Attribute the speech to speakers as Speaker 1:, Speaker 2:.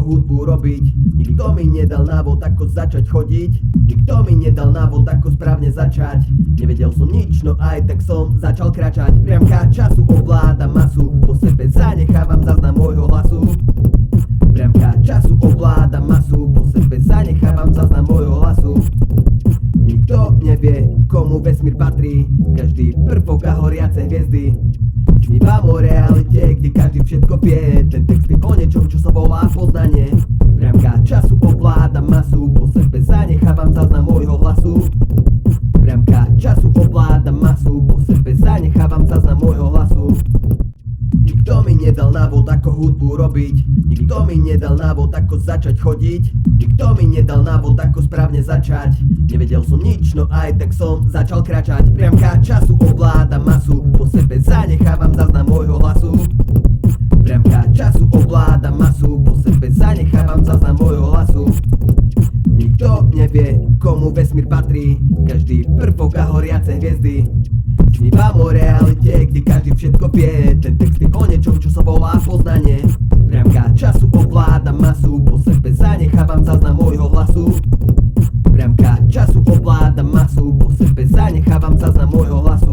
Speaker 1: hudbu robiť. Nikto mi nedal návod, ako začať chodiť. Nikto mi nedal návod, ako správne začať. Nevedel som nič, no aj tak som začal kráčať. Priamka času ovláda masu, po sebe zanechávam záznam môjho hlasu. Priamka času ovláda masu, po sebe zanechávam záznam môjho hlasu. Nikto nevie, komu vesmír patrí, každý prvok a horiace hviezdy. Snívam o realite, kde každý všetko vie. Ten text je o niečom, čo sa volá poznanie. Priamka času ovláda masu, po sebe zanechávam záznam môjho hlasu. Priamka času ovláda masu, po sebe zanechávam záznam môjho hlasu. Nikto mi nedal návod, ako hudbu robiť. Nikto mi nedal návod, ako začať chodiť. Nikto mi nedal návod, ako správne začať. Nevedel som nič, no aj tak som začal kráčať. Priamka času ovláda masu, po sebe zanechávam záznam môjho hlasu. Priamka času ovláda masu, po sebe zanechávam záznam môjho hlasu. Nikto nevie, komu vesmír patrí, každý prvok a horiace hviezdy. Snívam o realite, kde každý všetko vie. Ten text je o niečom, čo sa volá poznanie. Priamka času ovláda masu, po sebe zanechávam záznam môjho hlasu. Priamka času ovláda masu, po sebe zanechávam záznam môjho hlasu.